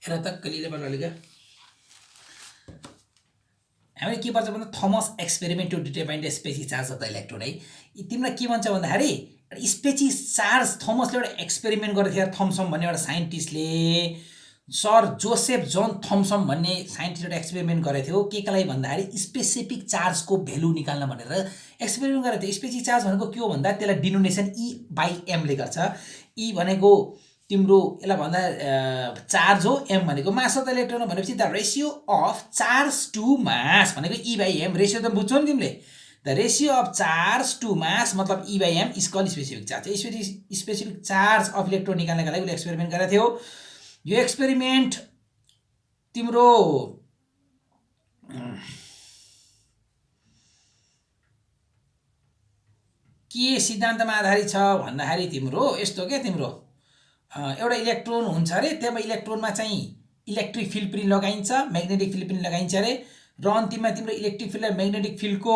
हेर त कहिले बनालेका हामीले के पर्छ भन्दा Thomson experiment to determine the specific charge of the electron है। तिमीलाई के भन्छ भन्दाखेरि स्पेसिस चार्ज थमसले एउटा एक्सपेरिमेन्ट गरेको थियो थम्सन भन्ने एउटा साइन्टिस्टले, सर जोसेफ जन थम्सन भन्ने साइन्टिस्ट एउटा एक्सपेरिमेन्ट गरेको थियो के लागि भन्दाखेरि स्पेसिफिक चार्जको भ्यालु निकाल्न भनेर एक्सपेरिमेन्ट गरेको थियो। स्पेसिफिक चार्ज भनेको के हो भन्दा त्यसलाई डिनोमिनेसन E/m ले गर्छ। E भनेको तिम्रो यसलाई भन्दा चार्ज हो, m भनेको मास अफ द इलेक्ट्रोन हो भनेपछि the ratio of charge to mass भनेको E/m रेसियो त बुझ्छौ नि तिमीले। The ratio of charge to mass मतलब E/m is called specific charge. Specific charge of electron निकाल्नका लागि उसले एक्सपेरिमेन्ट गरेको थियो। यो एक्सपेरिमेन्ट तिम्रो के सिद्धान्तमा आधारित छ भन्दाखेरि तिम्रो यस्तो के तिम्रो एउटा इलेक्ट्रोन हुन्छ अरे, त्यहाँ इलेक्ट्रोनमा चाहिँ इलेक्ट्रिक फिल्ड पनि लगाइन्छ, म्याग्नेटिक फिल्ड पनि लगाइन्छ अरे, र अन्तिममा तिम्रो इलेक्ट्रिक फिल्ड र म्याग्नेटिक फिल्डको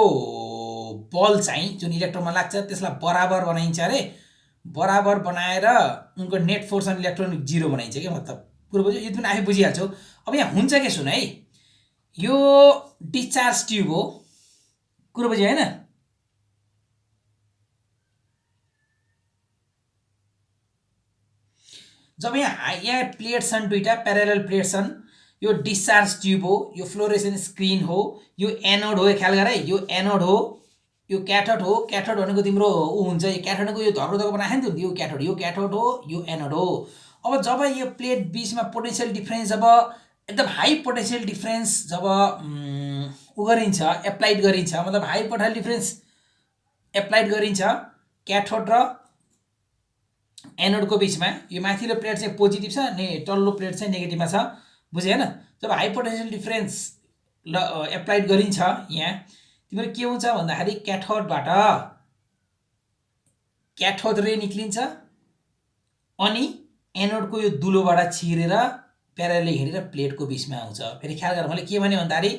बल चाहिँ जुन इलेक्ट्रोनमा लाग्छ त्यसलाई बराबर बनाइन्छ अरे। बराबर बनाएर उनको नेट फोर्स अन इलेक्ट्रोन 0 बनाइन्छ क्या। मतलब कुरो बुझ्यो, यो पनि आफै बुझिहाल्छौ। अब यहाँ हुन्छ के सुन है, यो डिस्चार्ज ट्युब हो, कुरो बुझ्यो होइन। जब यहाँ प्लेट छन् दुईटा प्यारेलल प्लेट छन्, यो डिस्चार्ज ट्युब हो, यो फ्लोरेसेन्ट स्क्रिन हो, यो एनोड हो, ख्याल गर है, यो एनोड हो, यो क्याथोड हो। क्याथोड भनेको तिम्रो ऊ हुन्छ, यो क्याथोडको यो धर्को बनाएको नि त, यो क्याथोड हो, यो एनोड हो। अब जब यो प्लेट बीचमा पोटेन्सियल डिफरेन्स जब एकदम हाई पोटेन्सियल डिफरेन्स जब उ गरिन्छ, एप्लाइड गरिन्छ, मतलब हाई पोटेन्सियल डिफरेन्स एप्लाइड गरिन्छ क्याथोड र एनोडको बीचमा, यो माथिल्लो प्लेट चाहिँ पोजिटिभ छ अनि तल्लो प्लेट चाहिँ नेगेटिभमा छ, बुझ्यो होइन। जब हाई पोटेन्सियल डिफरेन्स एप्लाइड गरिन्छ यहाँ तिम्रो के हुन्छ भन्दाखेरि क्याथोडबाट क्याथोड रे निक्लिन्छ अनि एनोडको यो दुलोबाट छिरेर प्यारेलल हिँडेर प्लेटको बीचमा आउँछ। फेरि ख्याल गर, मैले के भने भन्दाखेरि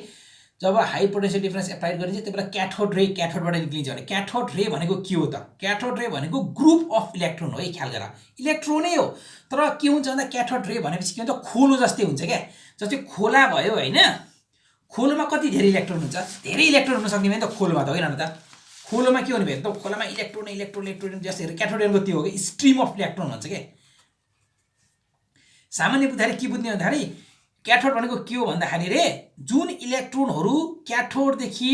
जब हाई पोटेन्सियल डिफरेन्स एप्लाइड गरिन्छ त्यति बेला क्याथोड रे क्याथोडबाट निक्लिन्छ भने क्याथोड रे भनेको के हो त? क्याथोड रे भनेको ग्रुप अफ इलेक्ट्रोन हो है, ख्याल गर, इलेक्ट्रोनै हो। तर के हुन्छ भन्दा क्याथोड रे भनेपछि के हुन्छ, खोलो जस्तै हुन्छ क्या। जस्तै खोला भयो होइन, खोलोमा कति धेरै इलेक्ट्रोन हुन्छ, धेरै इलेक्ट्रोन हुन सक्ने भयो नि त खोलोमा त, होइन त। खोलोमा के हुने भयो त, खोलामा इलेक्ट्रोन इलेक्ट्रोन इलेक्ट्रोन जस्तै क्याथोड रेनको त्यो हो कि स्ट्रिम अफ इलेक्ट्रोन भन्छ क्या। सामान्य बुझ्दाखेरि के बुझ्ने भन्दाखेरि क्याथोड भनेको के हो भन्दाखेरि रे जुन इलेक्ट्रोनहरू क्याथोडदेखि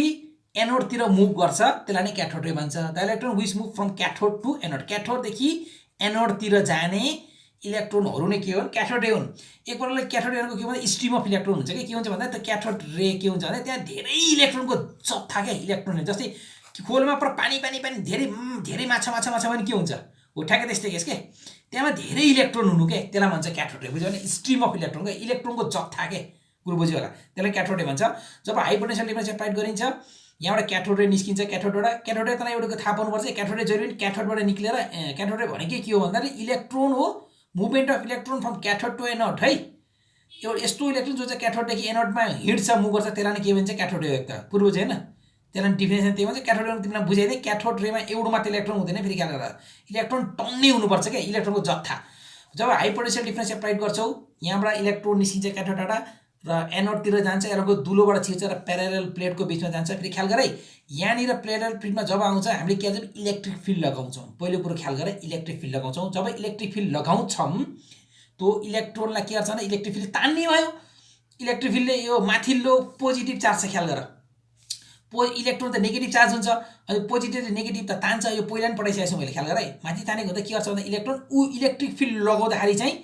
एनोडतिर मुभ गर्छ त्यसलाई नै क्याथोड रे भन्छ। The electron which move from cathode to anode, क्याथोडदेखि एनोडतिर जाने इलेक्ट्रोनहरू नै के हुन्, क्याथोड रे हुन्। एक प्रकारले क्याथोड रेको के भन्छ, स्ट्रिम अफ इलेक्ट्रोन हुन्छ कि। के हुन्छ भन्दा त क्याथोड रे के हुन्छ भन्दा त्यहाँ धेरै इलेक्ट्रोनको जत्था क्या, इलेक्ट्रोन जस्तै खोलमा पुरा पानी पानी पानी धेरै माछा माछा माछा पनि के हुन्छ हो, ठ्याक्कै त्यस्तै केस के। त्यहाँ धेरै इलेक्ट्रोन हुनु के, त्यसलाई भन्छ क्याथोड रे, बुझ्यो भने स्ट्रिम अफ इलेक्ट्रोन के, इलेक्ट्रोनको जत्था के, कुरो बुझ्यो होला, त्यसलाई क्याथोड रे भन्छ। जब हाई पोटेन्सियल डिफरेन्स एप्लाइड गरिन्छ यहाँबाट क्याथोड रे निस्किन्छ, क्याथोड रे तँलाई एउटाको थाहा पाउनुपर्छ, क्याथोड रे जहिले पनि क्याथोडबाट निक्लेर क्याथोड रे भनेको के हो भन्दाखेरि इलेक्ट्रोन हो, movement of electron from cathode to anode है। एउटा यस्तो इलेक्ट्रोन जो चाहिँ क्याथोडदेखि एनोडमा हिँड्छ, मुभ गर्छ, त्यसलाई नै के भन्छ, क्याथोड रे हो। एक त कुरो बुझ्यो होइन, त्यसलाई डिफिनेसन त्यही भन्छ। क्याथोड रे तिमीलाई बुझाइदिएँ, क्याथोड रेमा एउटा मात्र इलेक्ट्रोन हुँदैन, फेरि ख्याल गर इलेक्ट्रोन टन्नै हुनुपर्छ क्या, इलेक्ट्रोनको जत्था। जब हाई पोटेन्सियल डिफरेन्स एप्लाइड गर्छौ यहाँबाट इलेक्ट्रोन निस्किन्छ क्याथोडबाट र एनोडतिर जान्छ, एनोडको दुलोबाट छिर्छ र प्यारेलल प्लेटको बीचमा जान्छ। फेरि ख्याल गर है, यहाँनिर प्यारेलल प्लेटमा जब आउँछ हामीले के भन्छौँ, इलेक्ट्रिक फिल्ड लगाउँछौँ। पहिलो कुरो ख्याल गर, इलेक्ट्रिक फिल्ड लगाउँछौँ। जब इलेक्ट्रिक फिल्ड लगाउँछौँ त्यो इलेक्ट्रोनलाई के गर्छ भने इलेक्ट्रिक फिल्ड तान्ने भयो। इलेक्ट्रिक फिल्डले यो माथिल्लो पोजिटिभ चार्ज छ, ख्याल गर, इलेक्ट्रोन त नेगेटिभ चार्ज हुन्छ अनि पोजिटिभ र नेगेटिभ त तान्छ, यो पहिला पनि पढाइसकेको छु मैले, ख्याल गर है। माथि तानेको हुँदा के गर्छ भन्दा इलेक्ट्रोन इलेक्ट्रिक फिल्ड लगाउँदाखेरि चाहिँ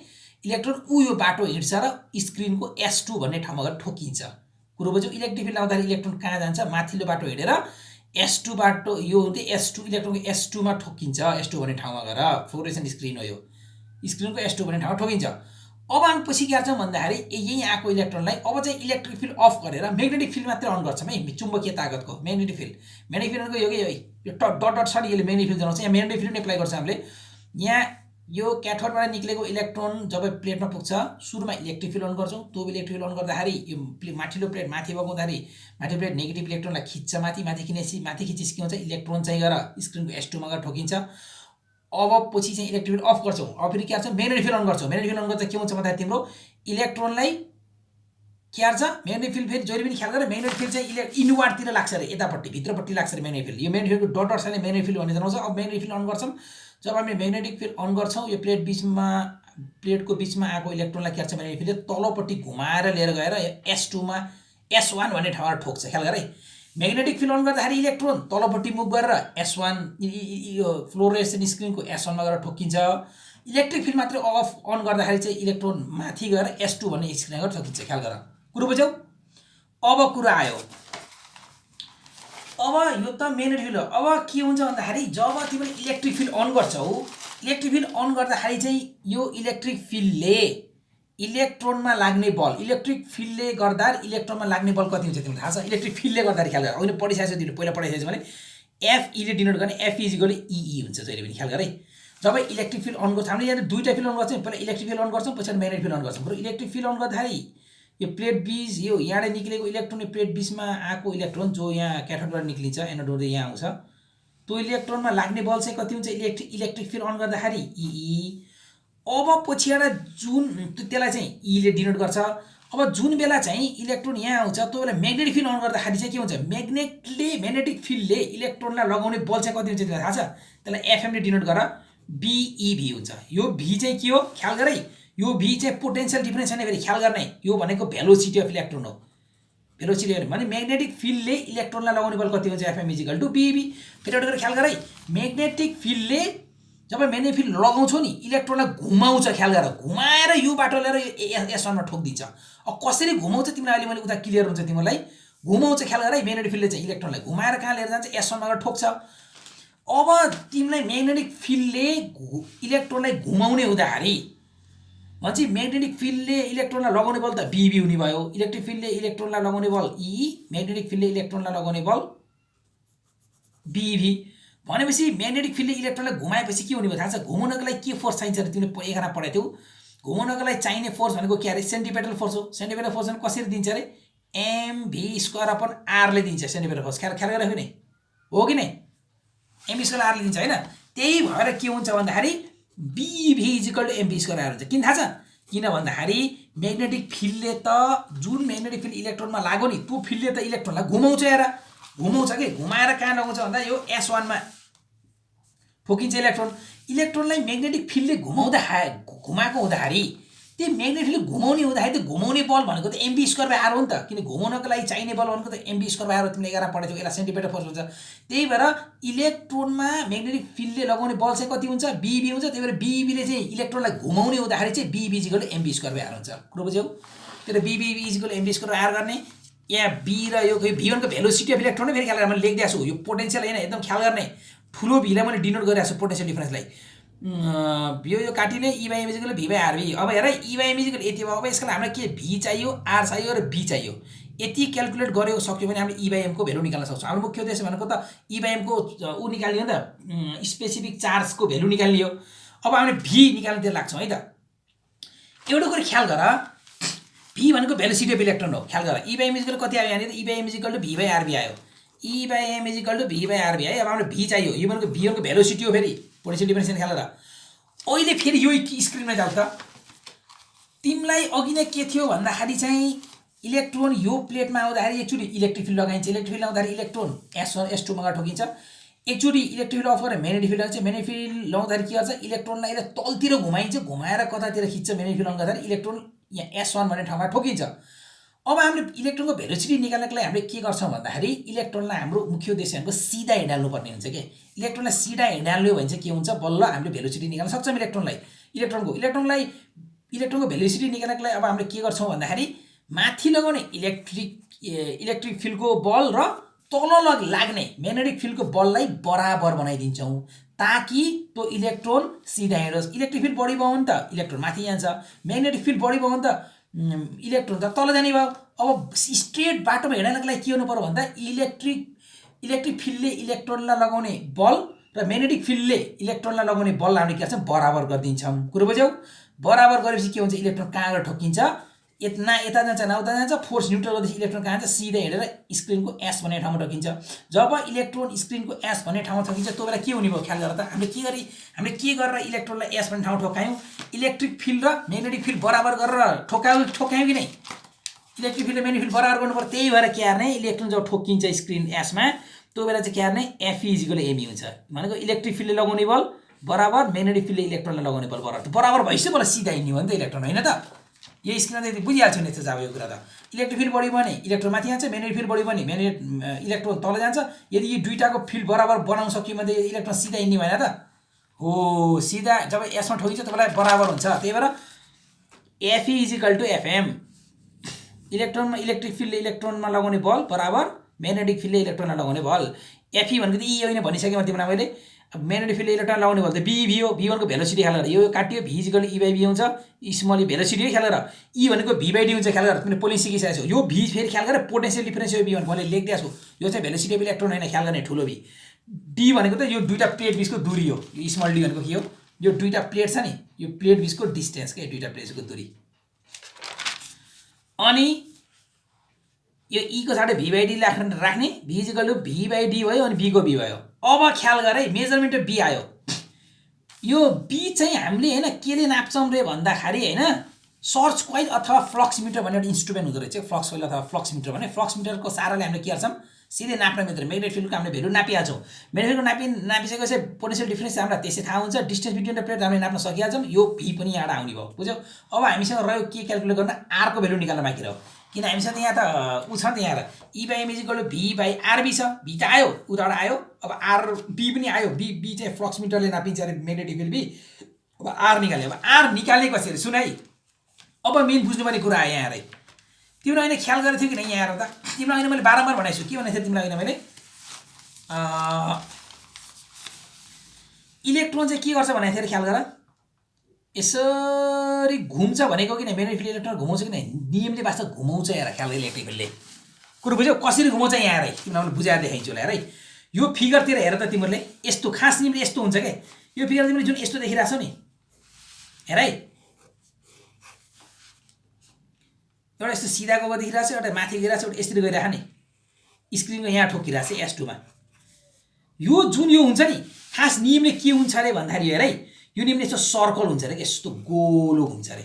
इलेक्ट्रोन यो बाटो हिँड्छ र स्क्रिनको S2 भन्ने ठाउँमा गएर ठोकिन्छ, कुरो बुझ्यो। इलेक्ट्रिक फिल्ड लगाउँदाखेरि इलेक्ट्रोन कहाँ जान्छ, माथिल्लो बाटो हिँडेर S2 बाटो, यो हुँदै S2 इलेक्ट्रोनको S2 मा ठोकिन्छ, S2 भन्ने ठाउँमा गएर, फ्लोरेसेन्ट स्क्रिन हो यो, स्क्रिनको S2 भन्ने ठाउँमा ठोकिन्छ। अब हामी पछि के गर्छौँ भन्दाखेरि यही आएको इलेक्ट्रोनलाई अब चाहिँ इलेक्ट्रिक फिल्ड अफ गरेर म्याग्नेटिक फिल्ड मात्रै अन गर्छौँ है, चुम्बकीय ताकतको म्याग्नेटिक फिल्ड। म्याग्नेटिक फिल्डको यो डट डट छ नि, यसले म्याग्नेटिक फिल्ड जनाउँछ। यहाँ म्याग्नेटिक फिल्ड एप्लाई गर्छ हामीले। यहाँ यो क्याथोडबाट निक्लेको इलेक्ट्रोन जब प्लेटमा पुग्छ सुरुमा इलेक्ट्रिक फिल्ड अन गर्छौँ। त्यो इलेक्ट्रिक फिल्ड अन गर्दाखेरि यो माथिल्लो प्लेट माथि बगाउँदाखेरि माथि प्लेट नेगेटिभ इलेक्ट्रोनलाई खिच्छ, माथि खिचेपछि के हुन्छ, इलेक्ट्रोन चाहिँ गएर स्क्रिनको S2 मा गएर ठोकिन्छ। अब पछि चाहिँ इलेक्ट्रिक फिल्ड अफ गर्छौँ। अब फेरि के गर्छौँ, म्याग्नेटिक फिल्ड अन गर्छौँ। म्याग्नेटिक फिल्ड अन गर्दा के हुन्छ भन्दा तिम्रो इलेक्ट्रोनलाई के गर्छ म्याग्नेटिक फिल्ड फेरि जहिले पनि ख्याल गरेर म्याग्नेटिक फिल्ड चाहिँ इनवार्डतिर लाग्छ अरे यतापट्टि भित्रपट्टि लाग्छ अरे म्याग्नेटिक फिल्ड यो म्याग्नेटिक फिल्डको डट डट म्याग्नेटिक फिल्ड भन्ने जनाउँछ अब म्याग्नेटिक फिल्ड अन गर्छौँ जब हामीले म्याग्नेटिक फिल्ड अन गर्छौँ यो प्लेटको बिचमा आएको इलेक्ट्रोनलाई के गर्छ म्याग्नेटिक फिल्डले तलपट्टि घुमाएर लिएर गएर S2 मा S1 भन्ने ठाउँमा ठोक्छ ख्याल गरे म्याग्नेटिक फिल्ड अन गर्दाखेरि इलेक्ट्रोन तलपट्टि मुभ गरेर S1 यो फ्लोरेसेन्ट स्क्रिनको S1 मा गएर ठोकिन्छ इलेक्ट्रिक फिल्ड मात्रै अफ अन गर्दाखेरि चाहिँ इलेक्ट्रोन माथि गएर S2 भन्ने स्क्रिनमा गएर ठोकिन्छ ख्याल गर कुरो बुझ्यौ अब कुरा आयो अब यो त म्याग्नेटिक फिल्ड हो अब के हुन्छ भन्दाखेरि जब तिमीले इलेक्ट्रिक फिल्ड अन गर्छौ इलेक्ट्रिक फिल्ड अन गर्दाखेरि चाहिँ यो इलेक्ट्रिक फिल्डले इलेक्ट्रोनमा लाग्ने बल इलेक्ट्रिक फिल्डले गर्दा इलेक्ट्रोनमा लाग्ने बल कति हुन्छ तिमीलाई थाहा छ इलेक्ट्रिक फिल्डले गर्दाखेरि ख्याल गर होइन पढिसकेको छ तिमीले पहिला पढिसकेको छ भने FE ले डिनोट गर्ने F EE हुन्छ जहिले पनि ख्याल गर है जब इलेक्ट्रिक फिल्ड अन गर्छ हामीले यहाँ दुईटा फिल्ड अन गर्छौँ पहिला इलेक्ट्रिक फिल्ड अन गर्छौँ पछाडि म्याग्नेटिक फिल्ड अन गर्छौँ बरु इलेक्ट्रिक फिल्ड अन गर्दाखेरि यो प्लेट बीच यो यहाँबाट निक्लेको इलेक्ट्रोन प्लेट बीचमा आएको इलेक्ट्रोन जो यहाँ क्याथोडबाट निक्लिन्छ एनोड हुँदै यहाँ आउँछ त्यो इलेक्ट्रोनमा लाग्ने बल चाहिँ कति हुन्छ इलेक्ट्रिक फिल्ड अन गर्दाखेरि EE अब पछिबाट जुन त्यसलाई चाहिँ E ले डिनोट गर्छ अब जुन बेला चाहिँ इलेक्ट्रोन यहाँ आउँछ त्यो बेला म्याग्नेटिक फिल्ड अन गर्दाखेरि चाहिँ के हुन्छ म्याग्नेटिक फिल्डले इलेक्ट्रोनलाई लगाउने बल चाहिँ कति हुन्छ तिमीलाई थाहा छ त्यसलाई FM ले डिनोट गर BeV हुन्छ यो V चाहिँ के हो ख्याल गर है यो V चाहिँ पोटेन्शियल डिफरेन्स छैन फेरि ख्याल गर्ने यो भनेको भेलोसिटी अफ इलेक्ट्रोन हो भेलोसिटी भने म्याग्नेटिक फिल्डले इलेक्ट्रोनलाई लगाउने बल कति हुन्छ FM BeV फेरि एउटा ख्याल गर है म्याग्नेटिक फिल्डले जब म्याग्नेटिक फिल्ड लगाउँछौ नि इलेक्ट्रोनलाई घुमाउँछ ख्याल गर घुमाएर यो बाटो लिएर S1 मा ठोकिदिन्छ अब कसरी घुमाउँछ तिमीलाई अहिले मैले उता क्लियर हुन्छ तिमीलाई घुमाउँछ ख्याल गर है म्याग्नेटिक फिल्डले चाहिँ इलेक्ट्रोनलाई घुमाएर कहाँ लिएर जान्छ S1 मा गएर ठोक्छ अब तिमीलाई म्याग्नेटिक फिल्डले इलेक्ट्रोनलाई घुमाउने हुँदाखेरि भन्छ म्याग्नेटिक फिल्डले इलेक्ट्रोनलाई लगाउने बल त BeV हुने भयो इलेक्ट्रिक फिल्डले इलेक्ट्रोनलाई लगाउने बल E म्याग्नेटिक फिल्डले इलेक्ट्रोनलाई लगाउने बल BeV भनेपछि म्याग्नेटिक फिल्डले इलेक्ट्रोनलाई घुमाएपछि के हुने भयो थाहा छ घुमाउनको लागि के फोर्स चाहिन्छ तिमीले एकजना पढाएको थियौ घुमाउनको लागि चाहिने फोर्स भनेको के अरे सेन्टिपिटल फोर्स हो सेन्टिपिटल फोर्स भने कसरी दिन्छ अरे mv²/r ले दिन्छ सेन्टिपिटल फोर्स ख्याल गरेर नि हो कि नै mv²/r ले दिन्छ हैन त्यही भएर के हुन्छ भन्दाखेरि BeV = mv²/r हुन्छ किन थाहा छ किन भन्दाखेरि म्याग्नेटिक फिल्डले त जुन म्याग्नेटिक फिल्ड इलेक्ट्रोनमा लाग्यो नि त्यो फिल्डले त इलेक्ट्रोनलाई घुमाउँछ हेर घुमाउँछ कि घुमाएर कहाँ लगाउँछ भन्दा यो S1 मा ठोकिन्छ इलेक्ट्रोनलाई म्याग्नेटिक फिल्डले घुमाएको हुँदाखेरि त्यो म्याग्नेटिक फिल्ड घुमाउने हुँदाखेरि त्यो घुमाउने बल भनेको त mv²/r हो नि त किन घुमाउनको लागि चाहिने बल भनेको त mv²/r हो तिमीले 11 पढेछौ यसलाई सेन्टिपिटल फोर्स हुन्छ त्यही भएर इलेक्ट्रोनमा म्याग्नेटिक फिल्डले लगाउने बल चाहिँ कति हुन्छ BeV हुन्छ त्यही भएर BeV ले चाहिँ इलेक्ट्रोनलाई घुमाउने हुँदाखेरि चाहिँ BeV = mv²/r हुन्छ कुरो बुझ्यौ त्यो BeV = mv²/r गर्ने यहाँ B र यो V1 को भेलोसिटी अफ इलेक्ट्रोन फेरि ख्याल गरेर मैले लेखिदिएको छु यो पोटेन्शियल हैन एकदम ख्याल गर्ने ठुलो V लाई मैले डिनोट गरिरहेको छु पोटेन्शियल डिफरेन्सलाई यो काटिने E/m = V/RV अब हेर E/m = यति भयो अब यसको लागि हामीलाई के V चाहियो R चाहियो र B चाहियो यति क्याल्कुलेट गर्यो सक्यो भने हामीले E/m को भ्यालु निकाल्न सक्छौँ हाम्रो मुख्य उद्देश्य भनेको त E/m को उ निकाल्ने हो नि त स्पेसिफिक चार्जको भ्यालु निकाल्ने हो अब हामीले V निकाल्नतिर लाग्छौँ है त एउटा कुरा ख्याल गर V भनेको भेलोसिटी अफ इलेक्ट्रोन हो ख्याल गर E/m = कति आयो यहाँनिर E/m = V/RV आयो E/m = V/RV है अब हामीले V चाहियो यो भनेको V1 को भेलोसिटी हो फेरि पोटेन्शियल डिफरेन्स ख्याल गर अहिले फेरि यो स्क्रिनमा जाऊ त तिमीलाई अघि नै के थियो भन्दाखेरि चाहिँ इलेक्ट्रोन यो प्लेटमा आउँदाखेरि एकचोटी इलेक्ट्रिक फिल्ड लगाइन्छ इलेक्ट्रिक फिल्ड लगाउँदाखेरि इलेक्ट्रोन S1 S2 मा ठोकिन्छ एकचोटी इलेक्ट्रिक फिल्ड अफ गरेर म्याग्नेटिक फिल्ड लगाइन्छ म्याग्नेटिक फिल्ड लगाउँदाखेरि के गर्छ इलेक्ट्रोनलाई तलतिर घुमाइन्छ घुमाएर कतातिर खिच्छ म्याग्नेटिक फिल्ड लगाउँदाखेरि इलेक्ट्रोन यहाँ S1 भन्ने ठाउँमा ठोकिन्छ अब हामीले इलेक्ट्रोनको भेलोसिटी निकाल्नको लागि हामीले के गर्छौँ भन्दाखेरि इलेक्ट्रोनलाई हाम्रो मुख्य उद्देश्य भनेको सिधा हिँडाल्नु पर्ने हुन्छ के इलेक्ट्रोनलाई सिधा हिँडाल्यो भने चाहिँ के हुन्छ बल्ल हामीले भेलोसिटी निकाल्न सक्छौँ इलेक्ट्रोनको भेलोसिटी निकाल्नको लागि अब हामीले के गर्छौँ भन्दाखेरि माथि लगाउने इलेक्ट्रिक फिल्डको बल र तल लाग्ने म्याग्नेटिक फिल्डको बललाई बराबर बनाइदिन्छौँ ताकि त्यो इलेक्ट्रोन सिधा हिँडोस् इलेक्ट्रिक फिल्ड बढी भयो भने त इलेक्ट्रोन माथि जान्छ म्याग्नेटिक फिल्ड बढी भयो भने त इलेक्ट्रोन त तल जाने भयो अब स्ट्रेट बाटोमा हिँड्नको लागि के हुनु पर्यो भन्दा इलेक्ट्रिक फिल्डले इलेक्ट्रोनलाई लगाउने बल र म्याग्नेटिक फिल्डले इलेक्ट्रोनलाई लगाउने बल हामीले के गर्छौँ बराबर गरिदिन्छौँ कुरो बुझ्यौ बराबर गरेपछि के हुन्छ इलेक्ट्रोन कहाँ गएर ठोकिन्छ यता जान्छ न उता जान्छ, फोर्स न्युट्रल गर्दाखेरि इलेक्ट्रोन कहाँ जान्छ, सिधै हिँडेर स्क्रिनको एस भन्ने ठाउँमा ठोकिन्छ। जब इलेक्ट्रोन स्क्रिनको एस भन्ने ठाउँमा ठोकिन्छ त्यो बेला के हुने भयो ख्याल गर त, हामीले के गरेर इलेक्ट्रोनलाई एस भन्ने ठाउँ ठोकायौँ, इलेक्ट्रिक फिल्ड र म्याग्नेटिक फिल्ड बराबर गरेर ठोकायौँ कि नै, इलेक्ट्रिक फिल्ड र म्याग्नेटिक फिल्ड बराबर गर्नुपर्छ। त्यही भएर के गर्ने, इलेक्ट्रोन जब ठोकिन्छ स्क्रिन एसमा त्यो बेला चाहिँ के गर्ने, एफई इजिकल एमी हुन्छ। भनेको इलेक्ट्रिक फिल्डले लगाउने बल बराबर म्याग्नेटिक फिल्डले इलेक्ट्रोनलाई लगाउने बल बराबर भइसक्यो, बल्ल सिधा हिँड्ने हो नि त इलेक्ट्रोन, होइन त। यो स्क्रिनमा चाहिँ बुझिहाल्छु नि, यस्तो अब यो कुरा त। इलेक्ट्रिक फिल्ड बढी भने इलेक्ट्रोन माथि जान्छ, म्याग्नेटिक फिल्ड बढी भने इलेक्ट्रोन तल जान्छ। यदि यी दुईटाको फिल्ड बराबर बनाउन सक्यो भने इलेक्ट्रोन सिधा हिँड्ने भएन त हो, सिधा जब एसमा ठोकिन्छ त्यसलाई बराबर हुन्छ। त्यही भएर एफई इजिकल टु एफएम, इलेक्ट्रोनमा इलेक्ट्रिक फिल्डले इलेक्ट्रोनमा लगाउने बल बराबर म्याग्नेटिक फिल्डले इलेक्ट्रोनलाई लगाउने बल। एफई भनेको त यी होइन भनिसकेँ तिमीलाई मैले। अब म्याग्नेटिक फिल्डले इलेक्ट्रोन लगाउने बल त बी हो, V1 को भेलोसिटी ख्याल गर, यो काटियो, V is equal E by V हुन्छ, स्मल ई भेलोसिटी हो ख्याल गर, E भनेको V बाई D हुन्छ ख्याल गर, तिमीले पोलिङ सिकिसकेको छौ। यो V फेरि ख्याल गरेर पोटेन्सियल डिफरेन्स हो V1, मैले लेखिदिएको छु, यो चाहिँ भेलोसिटी अफ इलेक्ट्रोन होइन ख्याल गर्ने, ठुलो V। D भनेको त यो दुईटा प्लेट बिचको दूरी हो, यो स्मल d भनेको के हो, यो दुईटा प्लेट छ नि, यो प्लेट बिचको डिस्टेन्स के, दुईटा प्लेट बिचको दूरी। अनि यो E को साथै V बाई D राख्ने, V is equal to V by D भयो, अनि B को B भयो। अब ख्याल गर है, मेजरमेन्ट अफ B आयो। यो B चाहिँ हामीले हैन केले नाप्छौँ रे भन्दाखेरि हैन, सर्च कोइल अथवा फ्लक्स मिटर भन्ने एउटा इन्स्ट्रुमेन्ट हुँदो रहेछ, फ्लक्स कोइल अथवा फ्लक्स मिटर भने, फ्लक्स मिटरको सहाराले हामीले के गर्छौँ, सिधै नाप्न मिल्दैन। म्याग्नेटिक फिल्डको हामीले भेल्यु नापिहाल्छौँ, म्याग्नेटिक फिल्डको नापिसकेपछि पोटेन्सियल डिफरेन्स हामीलाई त्यसै थाहा हुन्छ, डिस्टेन्स बिट्विन द प्लेट हामीले नाप्न सकिहाल्छौँ। यो V पनि यहाँ आउने भयो, बुझ्यौ। अब हामीसँग रह्यो के क्याल्कुलेट गर्न, R को भेल्यु निकाल्न बाँकी रह्यो, किन हामीसँग यहाँ त उ छ नि त, यहाँ E by M is equal to V by RB छ, V त आयो उताबाट आयो, अब RB पनि आयो, B चाहिँ फ्लक्स मिटरले नापिन्छ अरे म्याग्नेटिक फिल्ड B। अब R निकाल्यो, अब R निकालेपछि अरे सुन है, अब मेन बुझ्नुपर्ने कुरा आयो यहाँ रे, तिमीलाई अहिले ख्याल गरेको थियो कि नै यहाँ हेर त, तिमीलाई अहिले मैले बारम्बार भनेको छु, के भनेको थिएँ तिमीलाई अहिले मैले, इलेक्ट्रोन चाहिँ के गर्छ भनेको थिएँ ख्याल गर, यसरी घुम्छ भनेको कि नै, म्याग्नेटिक फिल्ड इलेक्ट्रोन घुमाउँछ कि नै, नियमले वास्तव घुमाउँछ यार ख्याल, इलेक्ट्रिक फिल्डले कुरो बुझ्यौ कसरी घुमाउँछ यहाँ हेर है, तिमीलाई बुझाएर देखाइन्छु होला हेर है। यो फिगरतिर हेर त तिमीहरूले, यस्तो खास नियमले यस्तो हुन्छ के, यो फिगर तिमीले जुन यस्तो देखिरहेको छौ नि, हेर है, एउटा यस्तो सिधा गएको देखिरहेको छ, एउटा माथि गइरहेको छ, एउटा यसरी गइरहेको नि, स्क्रिनको यहाँ ठोकिरहेको छ S2 मा। यो जुन यो हुन्छ नि, खास नियमले के हुन्छ अरे भन्दाखेरि हेर है, यो नियमले यस्तो सर्कल हुन्छ अरे, यस्तो गोलो हुन्छ अरे,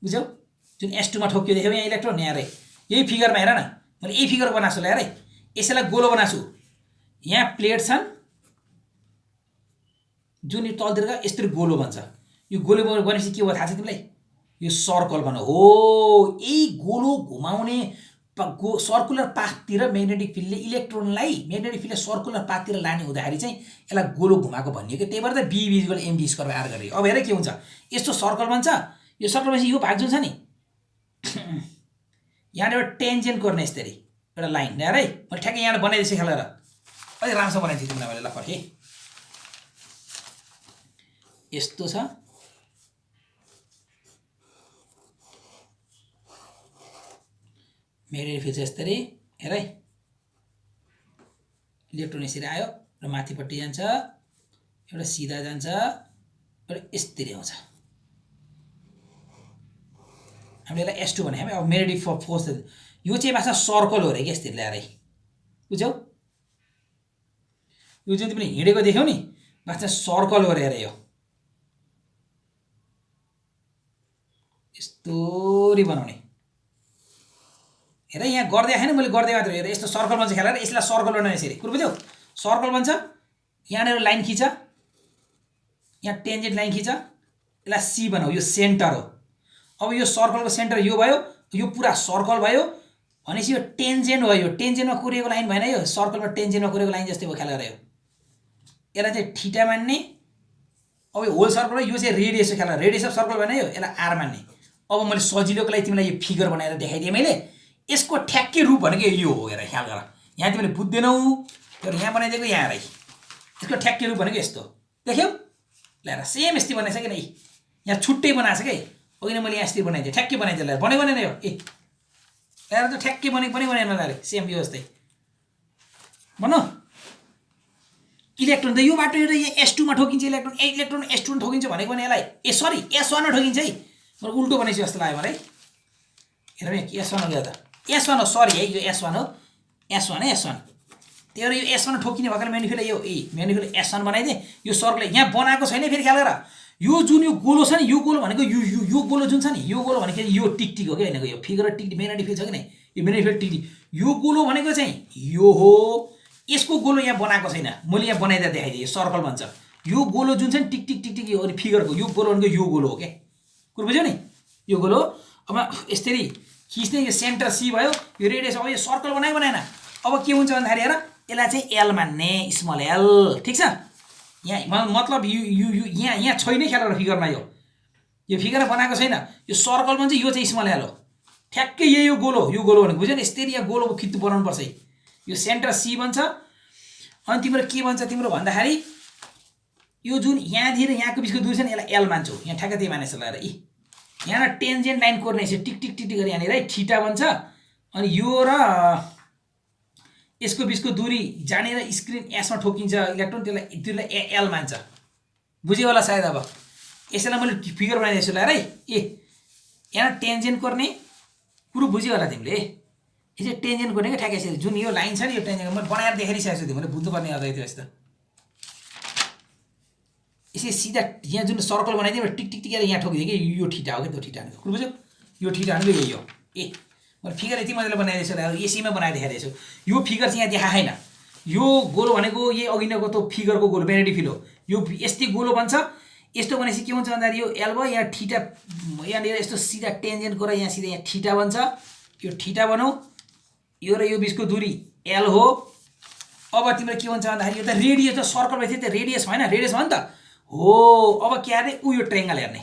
बुझ्यौ। जुन S2 मा ठोकियो देख्यौ यहाँ इलेक्ट्रोन, यहाँ रे यही फिगरमा हेर न, मैले यही फिगर बनाएको छु हेर है, यसैलाई गोलो बनाएको छु, यहाँ प्लेट छन् जुन यो तलतिर यस्तरी गोलो बन्छ, यो गोलो बनेपछि के हो थाहा छ तिमीलाई, यो सर्कल बन्यो हो। यही गोलो घुमाउने सर्कुलर पाथतिर म्याग्नेटिक फिल्डले इलेक्ट्रोनलाई, म्याग्नेटिक फिल्डले सर्कुलर पाथतिर लाने हुँदाखेरि चाहिँ यसलाई गोलो घुमाएको भनियो कि, त्यही भएर त B इजिकल MB स्क्वायर R गरे। अब हेर के हुन्छ, यस्तो सर्कल बन्छ, यो सर्कल बनेपछि यो भाग जुन छ नि, यहाँ एउटा टेन्जेन्ट गर्ने यसरी एउटा लाइन हेर है, मैले ठ्याक्कै यहाँ बनाइदिएछु ख्याल गर, अलिक राम्रोसँग बनाइदिएँ तिमीलाई मैले, ल फर्के यस्तो छ, म्याग्नेटिक फिल्ड यसरी हेर है, इलेक्ट्रोन यसरी आयो र माथिपट्टि जान्छ, एउटा सिधा जान्छ, एउटा यसरी आउँछ, हामीले यसलाई S2 भने हामी। अब म्याग्नेटिक फोर्स यो चाहिँ भाषा सर्कल हो अरे कि यसरी ल्याएर, बुझ्यौ, यो जुन तिमीले हिँडेको देख्यौ नि भाषा सर्कल हो अरे, हेर यो यस्तोरी बनाउने, हेर यहाँ गर्दै आएन मैले, गर्दै मात्र हेर, यस्तो सर्कल बन्छ ख्याल, यसलाई सर्कल बनाउने यसरी, कुरो बुझ्यौ, सर्कल बन्छ, यहाँनिर लाइन खिच, यहाँ टेन्जेन्ट लाइन खिच, यसलाई C बनाऊ, यो सेन्टर हो। अब यो सर्कलको सेन्टर यो भयो, यो पुरा सर्कल भयो भनेपछि यो टेन्जेन्ट भयो, यो टेन्जेन्टमा कुरेको लाइन भएन, यो सर्कलमा टेन्जेन्टमा कुरेको लाइन जस्तै भयो ख्याल गरे, यसलाई चाहिँ थीटा मान्ने। अब यो होल सर्कल यो चाहिँ रेडियस हो ख्याल, रेडियस अफ सर्कल भएन, यो यसलाई R मान्ने। अब मैले सजिलोको लागि तिमीलाई यो फिगर बनाएर देखाइदिएँ मैले, यसको ठ्याक्कै रूप भनेको यो हो, हेर ख्याल गर, यहाँ तिमीले बुझ्दैनौ, तर यहाँ बनाइदिएको यहाँ हेर, यसको ठ्याक्कै रूप भनेको यस्तो देख्यौ, ल्याएर सेम यस्तै बनाएछ कि नै, यहाँ छुट्टै बनाएको छ कि, होइन मैले यहाँ यस्तै बनाइदिएँ, ठ्याक्कै बनाइदिएँ, ल्याएर बनेन यो, ल्याएर त ठ्याक्कै बनेन ल्याएर, सेम यो जस्तै भनौँ। इलेक्ट्रोन त यो बाटो एउटा S2 मा ठोकिन्छ, इलेक्ट्रोन S2 मा ठोकिन्छ भनेको भने यसलाई सरी S1 मा ठोकिन्छ है, मैले उल्टो बनाइछु जस्तो लाग्यो मलाई। हेरौँ यहाँ S1 हो त, S1 हो, सरी है यो S1 हो, S1 है S1। त्यही भएर यो S1 ठोकिने भएकोले म्यानिफेले यो म्यानिफेले S1 बनाइदिएँ। यो सर्कल यहाँ बनाएको छैन फेरि ख्याल गर। यो जुन यो गोलो छ नि, यो गोलो भनेको यो गोलो जुन छ नि, यो गोलो भनेको यो टिकटिक हो क्या हैन, यो फिगर टिक म्याग्नेटिक फिल्ड छ कि नै, यो म्याग्नेटिक टिक यो गोलो भनेको चाहिँ यो हो। यसको गोलो यहाँ बनाएको छैन, मैले यहाँ बनाइदिएर देखाइदिएँ, यो सर्कल भन्छ। यो गोलो जुन छ नि टिक टिक टिक टिक यो फिगरको यो गोलो भनेको यो गोलो हो क्या, कुरो बुझ्यौ नि, यो गोलो। अब यसरी खिच्ने, यो सेन्टर सी भयो, यो रेडियस। अब यो सर्कल बनायो बनाएन, अब के हुन्छ भन्दाखेरि हेर यसलाई चाहिँ एल मान्ने, स्मल एल, ठिक छ। यहाँ मतलब यो यहाँ छैन ख्याल फिगरमा, यो फिगर बनाएको छैन, यो सर्कलमा चाहिँ यो चाहिँ स्मल एल हो, ठ्याक्कै यही यो गोलो भनेको बुझ्यो नि। यसरी यहाँ गोलो खिच्नु बनाउनु पर्छ है, यो सेन्टर सी भन्छ। अनि तिम्रो के भन्छ तिम्रो भन्दाखेरि यो जुन यहाँदेखि यहाँको बिचको दूरी छ नि, यसलाई एल मान्छौ, यहाँ ठ्याक्कै त्यही मानेछ ल। यहाँ टेन्जेन्ट लाइन कोर्ने छ, टिक टिक टिक टिक गरी यहाँनिर है थीटा भन्छ। अनि यो र यसको बिचको दूरी जानेर स्क्रिन एसमा ठोकिन्छ इलेक्ट्रोन, त्यसलाई एल मान्छ, बुझ्यो होला सायद। अब यसैलाई मैले फिगर बनाइदिएको छु ल है। यहाँ टेन्जेन्ट गर्ने कुरो बुझ्यो होला तिमीले, यो चाहिँ टेन्जेन्ट गर्ने क्या ठ्याक्कै। जुन यो लाइन छ नि, यो टेन्जेन्ट मैले बनाएर देखाइसकेको छु तिमीले, बुझ्नुपर्ने अझै थियो यस्तो। यसरी सिधा यहाँ जुन सर्कल बनाइदियो टिक टिक टिकेर यहाँ ठोकिदियो कि यो ठिटा हो क्या, त्यो ठिटा भनेको कुरो बुझ्यो। यो ठिटा भनेको यही हो। मैले फिगर यति मजाले बनाइदिएको छु, एसीमा बनाएर देखाइदिएको छु। यो फिगर चाहिँ यहाँ देखा छैन, यो गोलो भनेको यही अघि नैको त्यो फिगरको गोलो म्याग्नेटिक फिल्ड हो। यो यस्तै गोलो बन्छ। यस्तो भनेपछि के हुन्छ भन्दाखेरि यो एल भयो, यहाँ ठिटा यहाँनिर यस्तो सिधा टेन्जेन्ट गरेर यहाँ सिधा यहाँ ठिटा बन्छ, यो ठिटा बनाऊ। यो र यो बिचको दूरी एल हो। अब तिम्रो के हुन्छ भन्दाखेरि यो त रेडियस, त सर्कल भएपछि त रेडियस भएन, रेडियस भयो नि त हो। अब के हेर्ने, यो ट्रायंगल हेर्ने,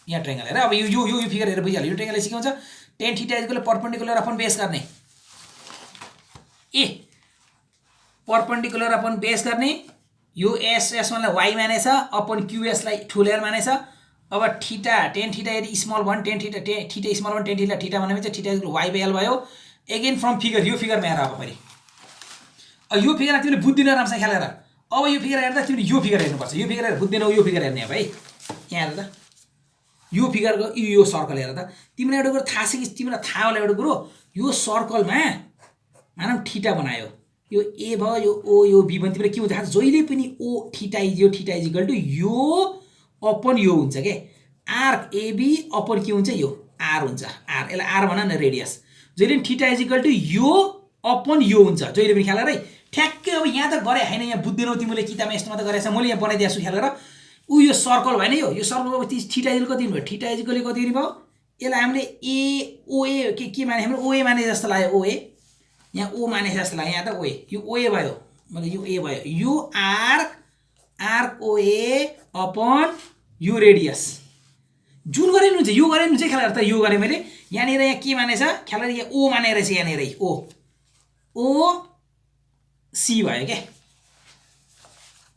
यहाँ ट्रायंगल हेर। अब यो फिगर हेरेर बुझिहाल्यो, यो ट्रायंगल के हुन्छ, tan theta equal perpendicular upon base गर्ने, परपेन्डिकुलर अपन बेस गर्ने। यो S1लाई वाई मानेछ, अपन क्युएसलाई ठुलो एल मानेछ। अब थीटा टेन थीटा यदि स्मल भन, थीटा स्मल भन, टेन थीटा भनेपछि theta equal Y by L भयो। एगेन फ्रम फिगर, यो फिगरमा हेर। अब फेरि यो फिगरमा तिमीले बुझ्दिनौ राम्रोसँग ख्याल गर। अब यो फिगर हेर्दा तिमीले यो फिगर हेर्नुपर्छ, यो फिगर हेरेर बुझ्दैनौ, यो फिगर हेर्ने अब है। यहाँ हेर त, यो फिगरको यो सर्कल हेर त। तिमीलाई एउटा कुरो थाहा छ कि, तिमीलाई थाहा होला एउटा कुरो, यो सर्कलमा मानौ थीटा बनायो, यो ए भयो, यो ओ, यो बी भयो। तिमीले के हुन्छ, जहिले पनि ओ थीटा इज इक्वल टु यो अपन यो हुन्छ के, आर्क एबी अपन के हुन्छ, यो आर हुन्छ, आर। यसलाई आर भन न, रेडियस। जहिले पनि थीटा इज इक्वल टु यो अपन यो हुन्छ, जहिले पनि ख्याल गर है। ठ्याक्कै अब यहाँ त गरे होइन, यहाँ बुझ्दैनौ तिमीले, किताबमा यस्तोमा त गरेछ, मैले यहाँ बनाइदिएको छु ख्याल गर। यो सर्कल भएन, यो सर्कलको थीटा इज कति भयो, थीटा इज इक्वल कति भयो। यसलाई हामीले ओए के माने, हाम्रो ओए माने जस्तो लाग्यो, ओए यहाँ ओ माने जस्तो लाग्यो, यहाँ त ओए, यो ओए भयो, मतलब यो ए भयो। यो आर्क ओए अपन यो रेडियस जुन गरे हुन्छ, यो गरे हुन्छ ख्याल गर त। यो गरेँ मैले यहाँनिर, यहाँ के मानेछ ख्याल गर, यहाँ ओ माने रहेछ, यहाँनिर ओ सी भयो क्या।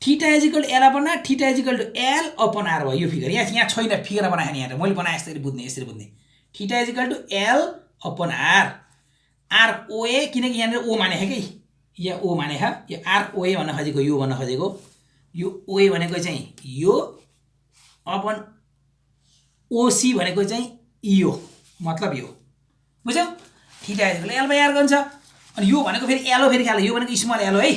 Theta is equal L upon R, theta is equal to L upon R भयो। यो फिगर यहाँ छैन, फिगर बनाएन, यहाँ मैले बनाएँ यसरी बुझ्ने। Theta is equal to L upon R, arc OA, किनकि यहाँनिर ओ माने कि, यहाँ ओ माने यो आर्क ओए भन्न खोजेको, यो भन्न खोजेको। यो ओए भनेको चाहिँ यो अपन ओसी भनेको चाहिँ यो, मतलब यो, बुझ्यौ। Theta is equal L by R गर्छ। अनि यो भनेको फेरि एल हो, फेरि ख्याल, यो भनेको स्मल एल हो है।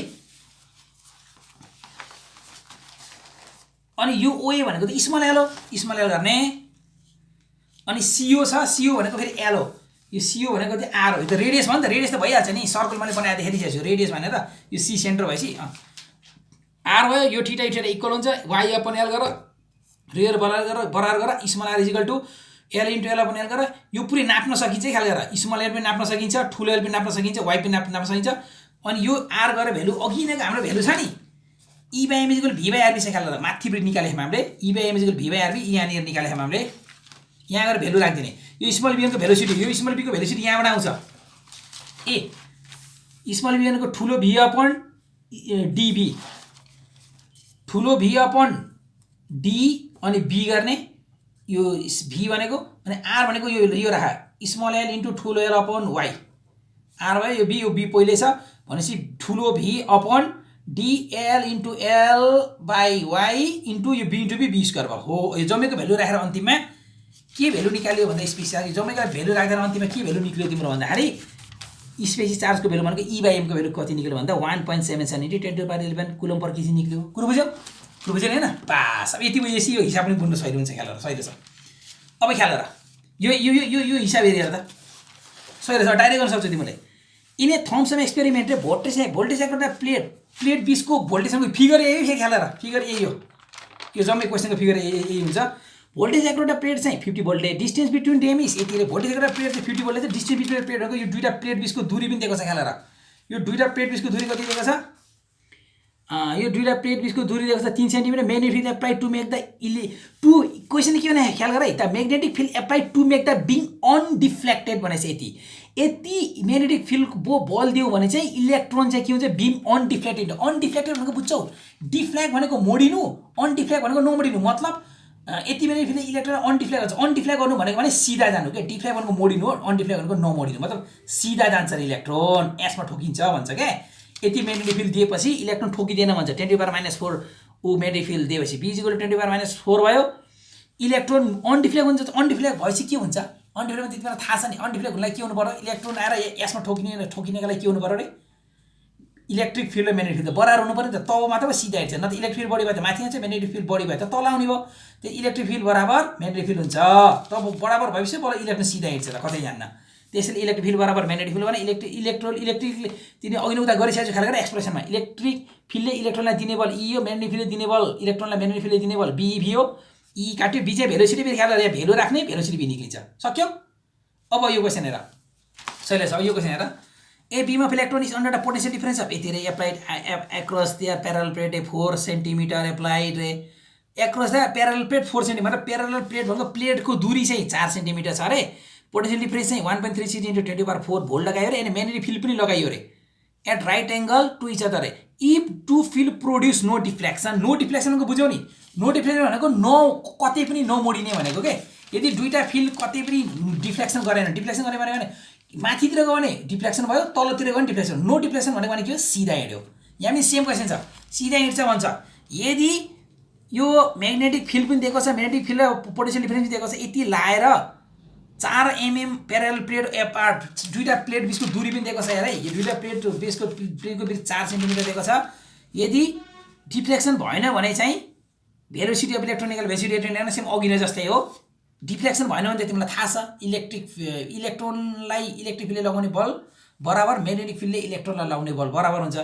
अनि यो ओए भनेको त स्मल एल हो, स्मल एल गर्ने। अनि सिओ छ, सिओ भनेको फेरि एल हो, यो सिओ भनेको चाहिँ आर हो। यो त रेडियस भयो नि त, रेडियस त भइहाल्छ नि, सर्कल मैले बनाएर देखाइदिएको छु। रेडियस भनेर यो सी सेन्टर भएपछि आर भयो। यो थीटा इक्वल हुन्छ वाई अपन एल गरेर, रेयर बराबर गरेर small R is equal to L into L upon L गरेर यो पुरै नाप्न सकिन्छ ख्याल गरेर। स्मल एल पनि नाप्न सकिन्छ, ठुलो एल पनि नाप्न सकिन्छ, वाई पनि नाप्न सकिन्छ। अनि यो आर गरेर भेल्यु अघि नै हाम्रो भेल्यु छ नि, E by M is equal V by RB ख्याल गरेर माथिबाट निकालेको हामीले, E by M is equal V by RB, यहाँनिर निकालेको हामीले। यहाँ गएर भेल्यु राखिदिने, यो स्मल बिएनको भेलोसिटी, यो स्मल बीको भेलोसिटी यहाँबाट आउँछ। स्मल बिएनको ठुलो भी अपन डिबी, ठुलो भी अपन डी अनि बी गर्ने, यो भी भनेको, अनि आर भनेको यो राख, स्मल एल इन्टु ठुलो एल अपन वाई, आर भयो। यो बी पहिल्यै छ भनेपछि ठुलो V upon DL into L by Y into यो बी इन्टु बी स्क्वायर भयो हो। यो जम्मेको भेल्यु राखेर अन्तिममा के भेल्यु निकाल्यो भन्दा स्पेसिस जम्मैका भेल्यु राख्दा अन्तिममा के भेल्यु निक्ल्यो तिम्रो भन्दाखेरि स्पेसिस चार्जको भेल्यु भनेको E/m को भेल्यु कति निक्ल्यो भन्दा 1.77 × 10⁻11 कुलम पर केजी निक्ल्यो। कुरो बुझ्यो हैन? पास। अब यति बुझेपछि यो हिसाब पनि बुझ्नु सजिलो हुन्छ ख्याल सजिलो छ। अब ख्याल र यो हिसाब हेरेर त सजिलो छ, डाइरेक्ट गर्न सक्छौ तिमीले। इने थम्सन एक्सपेरिमेन्ट रे भोल्टेज एउटा प्लेट 20 को भोल्टेजको फिगर यही ख्याल र फिगर यही हो। यो जम्मै क्वेशनको फिगर यही हुन्छ। भोल्टेज एउटा प्लेट चाहिँ 50 volt distance between them is यति रे। भोल्टेज एउटा प्लेट चाहिँ 50 भोल्ट डिस्टेन्स बिट्विन प्लेटहरुको यो दुईटा प्लेट बीचको दूरी पनि दिएको छ ख्याल र। यो दुईटा प्लेट बीचको दूरी कति दिएको छ? यो दुईटा प्लेट बीचको दूरी दिएको छ 3 centimetre. Magnetic field applied to make the question के भने ख्याल गर है त magnetic field applied to make the beam undeflected भनेछ यति म्याग्नेटिक फिल्ड बल दियो भने चाहिँ इलेक्ट्रोन चाहिँ के हुन्छ बीम अनडिफ्लेक्टेड। अनडिफ्लेक्टेड भनेको बुझ्छौ? डिफ्लेक्ट भनेको मोडिनु, अनडिफ्लेक्ट भनेको नमोडिनु। मतलब यति म्याग्नेटिक फिल्डले इलेक्ट्रोन अनडिफ्लेक्ट गर्छ। अनडिफ्लेक्ट गर्नु भनेको भने सिधा जानु के, डिफ्लेक्ट भनेको मोडिनु हो, अनडिफ्लेक्ट भनेको नमोडिनु। मतलब सिधा जान्छ रे इलेक्ट्रोन, एसमा ठोकिन्छ भन्छ के। यति म्याग्नेटिक फिल्ड दिएपछि इलेक्ट्रोन ठोकिदैन भन्छ। 10⁻⁴ ऊ म्याग्नेटिक फिल्ड दिएपछि b = 10⁻⁴ भयो। इलेक्ट्रोन अनडिफ्लेक्ट हुन्छ। अनडिफ्लेक्ट भएपछि के हुन्छ? अनडिफ्लेक्ट त्यति बेला थाहा छ नि। अनडिफ्लेक्ट हुनलाई के हुनु पर्यो? इलेक्ट्रोन आएर यसमा ठोकिनेको लागि के हुनु पर्यो रे? इलेक्ट्रिक फिल्ड र म्याग्नेटिक फिल्ड बराबर हुनु पर्यो नि त, तब मात्र सिधा हिँड्छ। न त इलेक्ट्रिक फिल्ड बढी भए त माथि आउँछ, म्याग्नेटिक फिल्ड बढी भए त तल आउने भयो। त्यो इलेक्ट्रिक फिल्ड बराबर म्याग्नेटिक फिल्ड हुन्छ। तब बराबर भएपछि बल इलेक्ट्रोन सिधा हिँड्छ त, कतै जान्न। त्यसैले इलेक्ट्रिक फिल्ड बराबर म्याग्नेटिक फिल्ड भने इलेक्ट्रिकले तिनी अघि नै उता गरिसकेको छु ख्याल गरेर एक्सप्रेसनमा। इलेक्ट्रिक फिल्डले इलेक्ट्रोनलाई दिने बल E हो, म्याग्नेटिक फिल्डले दिने बल इलेक्ट्रोनलाई म्याग्नेटिक फिल्डले दिने बल BeV हो। E काट्यो, B चाहिँ भेलोसिटी फेरि ख्याल गरेर भेल्यु राख्ने, भेलोसिटी B निक्लिन्छ। सक्यो? अब यो क्वेशन हेर सहिले छ। यो क्वेशन हेर a beam of electron is under the potential difference of एतिर applied across the parallel plate 4 centimetre applied रे across the parallel plate 4 centimetre. Parallel plate भनेको प्लेटको दूरी चाहिँ 4 सेन्टिमिटर छ रे। पोटेंशियल डिफरेंस चाहिँ 1.36 × 10⁻⁴ भोल्ट लगायो रे। अनि म्याग्नेटिक फिल्ड पनि लगाइयो रे at right angle to each other रे। If to field produce no deflection. No deflection को बुझ्यौ नि? नो डिफ्लेक्सन भनेको कतै पनि नमोडिने भनेको के। यदि दुईटा फिल्ड कतै पनि डिफ्लेक्सन गरेन, डिफ्लेक्सन गरे भने माथितिर गयो भने डिफ्लेक्सन भयो, तलतिर गयो भने डिफ्लेक्सन। नो डिफ्लेक्सन भनेको के हो? सिधा हिँड्यो। यहाँ पनि सेम क्वेशन छ, सिधा हिँड्छ भन्छ। यदि यो म्याग्नेटिक फिल्ड पनि दिएको छ, म्याग्नेटिक फिल्ड र पोटेंशियल डिफरेंस दिएको छ, यति लाएर 4 mm पैरेलल प्लेट एपार्ट दुईटा प्लेट बीचको दूरी पनि दिएको छ हेर है। यो दुईटा प्लेटको बीच 4 सेन्टिमिटर दिएको छ। यदि डिफ्लेक्सन भएन भने चाहिँ velocity of electronical velocity electron same अघि नै जस्तै हो। डिफ्लेक्सन भएन भने तिमीलाई थाहा छ इलेक्ट्रोनलाई इलेक्ट्रिक फिल्डले लगाउने बल बराबर म्याग्नेटिक फिल्डले इलेक्ट्रोनलाई लगाउने बल बराबर हुन्छ।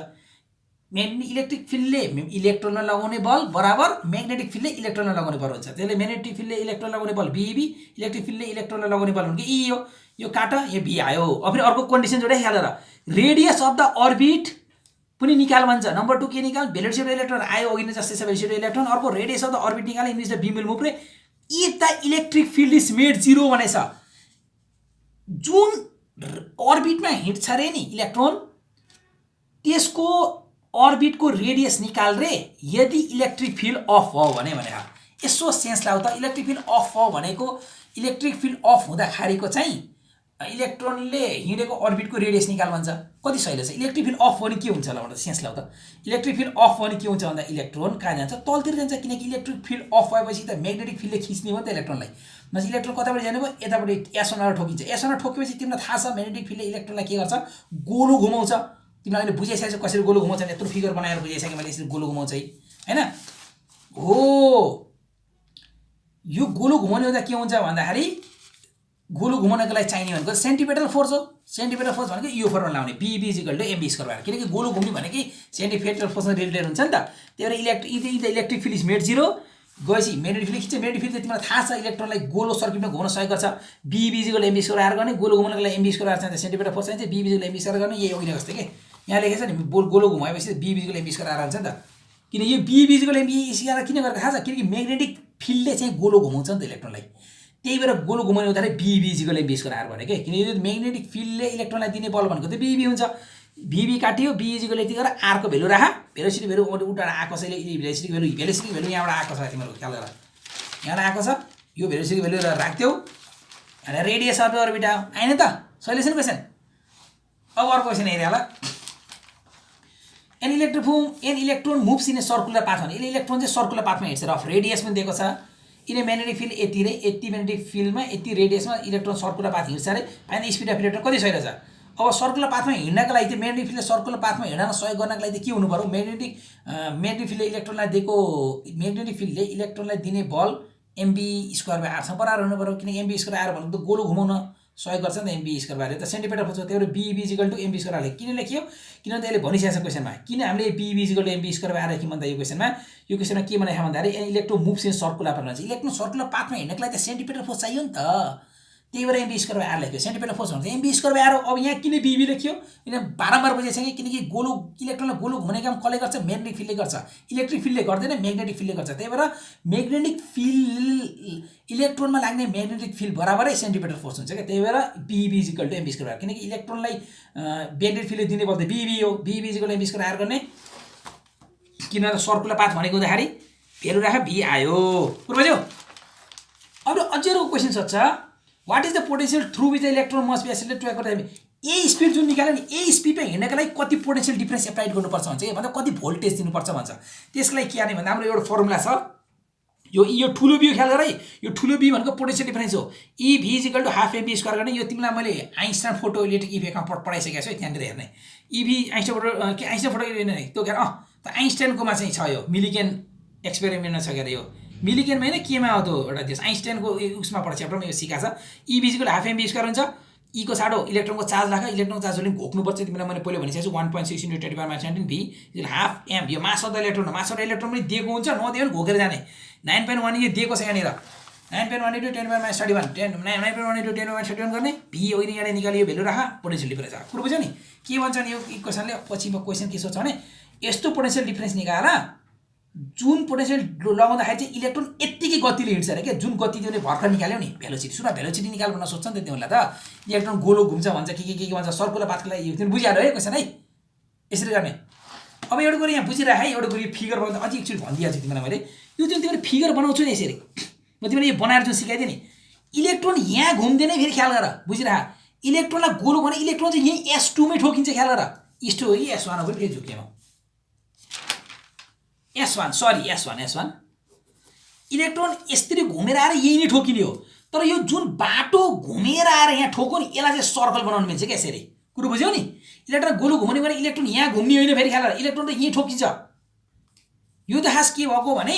इलेक्ट्रिक फिल्डले इलेक्ट्रोनलाई लगाउने बल बराबर म्याग्नेटिक फिल्डले इलेक्ट्रोनलाई लगाउने बल हुन्छ। त्यसले म्याग्नेटिक फिल्डले इलेक्ट्रोनलाई लगाउने बल BeV, इलेक्ट्रिक फिल्डले इलेक्ट्रोनलाई लगाउने बल भनेको E हो। यो काट, यो B आयो। अब फेरि अर्को कन्डिसन जोडे ख्याल र रेडियस अफ द अर्बिट पनि निकाल भन्छ। नम्बर 2 के निकाल? भेलोसिटी अफ इलेक्ट्रोन आयो अघि नै जस्तै छ भेलोसिटी अफ इलेक्ट्रोन। अर्को रेडियस अफ द अर्बिट निकाल in which the beam will move रे। If the electric field is made 0 भनेछ। जुन अर्बिटमा हिँड्छ रे नि इलेक्ट्रोन त्यसको अर्बिटको रेडियस निकाल रे। यदि इलेक्ट्रिक फिल्ड अफ हो भने यसो सेन्स लाउ त। इलेक्ट्रिक फिल्ड अफ हो भनेको इलेक्ट्रिक फिल्ड अफ हुँदाखेरिको चाहिँ इलेक्ट्रोनले हिँडेको अर्बिटको रेडियस निकाल भन्छ। कति सजिलो छ। इलेक्ट्रिक फिल्ड अफ भने के हुन्छ होला भन्दा सेन्स लाउ त। इलेक्ट्रिक फिल्ड अफ भने के हुन्छ भन्दा इलेक्ट्रोन कहाँ जान्छ? तलतिर जान्छ, किनकि इलेक्ट्रिक फिल्ड अफ भएपछि त म्याग्नेटिक फिल्डले खिच्ने हो नि त इलेक्ट्रोनलाई। नस इलेक्ट्रोन कताबाट जाने भयो? यताबाट S1 ठोकिन्छ। S1 ठोकेपछि तिमीलाई थाहा छ म्याग्नेटिक फिल्डले इलेक्ट्रोनलाई के गर्छ? गोलो घुमाउँछ। तिमीलाई अहिले बुझाइसकेको छ कसरी गोलो घुमाउँछ। यत्रो फिगर बनाएर बुझाइसकेँ मैले यसरी गोलो घुमाउँछ हैन हो। यो गोलो घुमाउने हुँदा के हुन्छ भन्दाखेरि गोलो घुमाउनको लागि चाहिने भनेको सेन्टिपिटल फोर्स हो। सेन्टिपिटल फोर्स भनेको यो फर्मुला लाउने BeV = mv²। किनकि गोलो घुम्ने भनेकै सेन्टिपिटल फोर्ससँग रिलेटेड हुन्छ नि त। त्यही भएर इलेक्ट्रिक फिल्ड इज मेड 0 गएपछि म्याग्नेटिक फिल्ड खिच्छ। म्याग्नेटिक फिल्ड तिमीलाई थाहा छ इलेक्ट्रोनलाई गोलो सर्किटमा घुम्न सहयोग गर्छ। BeV = mv² गर्ने। गोलो घुमाउनको लागि mv² चाहिन्छ, सेन्टिपिटल फोर्स चाहिन्छ। BeV = mv² गर्ने। यही अघि जस्तै के यहाँ लेखेको छ नि, गोलो घुमाएपछि BeV = mv² हुन्छ नि त। किन यो BeV = mv² किन गरेको थाहा छ? किनकि म्याग्नेटिक फिल्डले चाहिँ गोलो घुमाउँछ नि त इलेक्ट्रोनलाई। त्यही भएर गोलो घुमाउने हुँदाखेरि BeV = mv² भने के। किन यो म्याग्नेटिक फिल्डले इलेक्ट्रोनलाई दिने बल भनेको त BeV हुन्छ। BeV काटियो, B = यति गरेर R को भेल्यु राख। भेलोसिटी भेल्यु उता आएको छ। भेलोसिटी भेल्यु यहाँबाट आएको छ। तिम्रो ख्याल गर, यहाँबाट आएको छ। यो भेलोसिटी भेल्यु राख्थ्यौ अनि रेडियस अफ द अर्बिट आएन त। Solution question. अब अर्को क्वेशन हेरे होला। An electron moves in a circular path भने इलेक्ट्रोन चाहिँ सर्कुलर पाथमा हिँड्छ। रफ रेडियस पनि दिएको छ। यिनी म्याग्नेटिक फिल्ड यति रे यति म्याग्नेटिक फिल्डमा यति रेडियसमा इलेक्ट्रोन सर्कुलर पाथ हिँड्छ रे find the speed of electron कति छ रहेछ। अब सर्कुलर पाथमा हिँड्नका लागि चाहिँ म्याग्नेटिक फिल्डले सर्कुलर पाथमा हिँड्न सहयोग गर्नका लागि चाहिँ के हुनु पर्यो, म्याग्नेटिक फिल्डले इलेक्ट्रोनलाई दिएको म्याग्नेटिक फिल्डले इलेक्ट्रोनलाई दिने बल mv²/r सँग बराबर हुनु पर्यो, किनकि mv²/r भनेको त गोलो घुमाउन सहयोग गर्छ नि त mv²/r त सेन्टिमिटर फोर्स हो। त्यही भएर b = mv²/r किन लेखियो, किनभने यसले भनिसकेको छ क्वेसनमा। किन हामीले b = mv²/r लेख्यौँ भन्दा यो क्वेसनमा के भनेको भन्दाखेरि electron moves in circular path भन्छ। इलेक्ट्रोन सर्कुलर पाथमा हिँड्नका लागि त सेन्टिमिटर फोर्स चाहियो नि त, त्यही भएर mv²/r लेख्यो। सेन्टिमिटर फोर्स भन्छ mv²/r हो। अब यहाँ किन bb लेख्यो, किन बारम्बार बुझेसँगै, किनकि गोलो इलेक्ट्रोनलाई गोलो घुमाउने काम कसले गर्छ, म्याग्नेटिक फिल्डले गर्छ, इलेक्ट्रिक फिल्डले गर्दैन, म्याग्नेटिक फिल्डले गर्छ। त्यही भएर म्याग्नेटिक फिल्ड इलेक्ट्रोनमा लाग्ने म्याग्नेटिक फिल्ड बराबरै सेन्टिमिटर फोर्स हुन्छ क्या। त्यही भएर bb = mv²/r, किनकि इलेक्ट्रोनलाई म्याग्नेटिक फिल्डले दिने बल त bb हो, bb = mv²/r गर्ने, किन सर्कुलर पाथ भनेको हुँदाखेरि भेल्यु राख b आयो। पुरो बुझ्यौ। अब अझै एउटा क्वेसन सोध्छ, what is the potential through which the electron must be accelerated to acquire a speed जुन निकाल्यो नि, ए स्पिडमा हिँड्नका लागि कति पोटेन्शियल डिफरेन्स एप्लाइड गर्नुपर्छ भन्छ कि, मतलब कति भोल्टेज दिनुपर्छ भन्छ। त्यसको लागि के गर्ने भन्दा हाम्रो एउटा फर्मुला छ, यो ठुलो बी ख्याल गर है, यो ठुलो बी भनेको पोटेन्शियल डिफरेन्स हो। EV = ½ mv² गर्ने, यो तिमीलाई मैले आइन्स्टाइन फोटो इलेक्ट्रिक इफेक्टमा पढाइसकेको छु, त्यहाँनिर हेर्ने। आइन्स्टाइन फोटो त्यो के त आइन्स्टाइनकोमा चाहिँ छ, यो मिलिकेन एक्सपेरिमेन्टमा छ के यो मिलिकेनमा होइन केमा हो त्यो एउटा देश आइन्स्टाइनको उसमा पढ च्याप्टरमा यो सिकाएको छ। EV = ½ mv² हुन्छ। E को साडो इलेक्ट्रोनको चार्ज राख, इलेक्ट्रोनको चार्ज जसले घोक्नुपर्छ, तिमीलाई मैले पहिले भनिसकेको छु 1.6 × 10⁻⁷ v ½ m। यो मास अफ द इलेक्ट्रोन हो, मास अफ द इलेक्ट्रोन पनि दिएको हुन्छ, नदियो भने घोकेर जाने। 9.1 यो दिएको छ यहाँनिर, 9.1 × 10⁻31 9.1 × 10⁻31 गर्ने, v हो यहाँले निकाल्यो, यो भेल्यु राख, पोटेन्शियल डिफरेन्स आयो। कुरो बुझ्यौ नि के भन्छ नि यो इक्वेसनले। पछि क्वेसन के सोध्छ भने, यस्तो पोटेन्शियल डिफरेन्स निकालेर जुन पोटेन्शियल लगाउँदाखेरि चाहिँ इलेक्ट्रोन यत्तिकै गतिले हिँड्छ अरे के, जुन गति तिमीले भर्खर निकाल्यौ नि भेलोसिटी, सुन भेलोसिटी निकाल भन्न सोध्छ नि त तिमीलाई त, इलेक्ट्रोन गोलो घुम्छ भन्छ के भन्छ, सर्कुलर पाथको लागि तिमीले बुझिहाल्यो है क्वेसन है, यसरी गर्ने। अब एउटा कुरो यहाँ बुझिराख है, एउटा कुरो फिगर बनाउँदा अझै एकचोटि भनिदिइहाल्छु तिमीलाई मैले, यो जुन तिमीले फिगर बनाउँछु नि यसरी, म तिमीले यो बनाएर जुन सिकाइदिएँ नि, इलेक्ट्रोन यहाँ घुम्दैन, फेरि ख्याल गर, बुझिराख। इलेक्ट्रोनलाई गोलो भने इलेक्ट्रोन चाहिँ यहीँ S2 मै ठोकिन्छ, ख्याल गर। S2 हो कि S1 हो पनि फेरि झुकेमा, S1 इलेक्ट्रोन यसरी घुमेर आएर यही नै ठोकिने हो। तर यो जुन बाटो घुमेर आएर यहाँ ठोक्यो नि, यसलाई चाहिँ सर्कल बनाउनु मिल्छ क्या यसरी। कुरो बुझ्यौ नि, इलेक्ट्रोन गोलो घुमाउने भने इलेक्ट्रोन यहाँ घुम्ने होइन, फेरि ख्याल गर, इलेक्ट्रोन त यहीँ ठोकिन्छ। यो त खास के भएको भने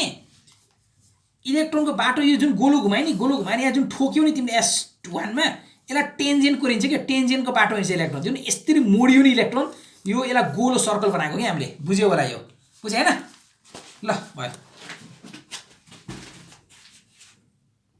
इलेक्ट्रोनको बाटो यो जुन गोलो घुमायो नि, गोलो घुमाएर यहाँ जुन ठोक्यो नि तिमीले S1 मा, यसलाई टेन्जेन्टको रहन्छ क्या, टेन्जेन्टको बाटो हुन्छ इलेक्ट्रोन। जुन यसरी मोडियो नि इलेक्ट्रोन, यो यसलाई गोलो सर्कल बनाएको क्या हामीले, बुझ्यौ होला, यो बुझ्यो हैन। ल भयो।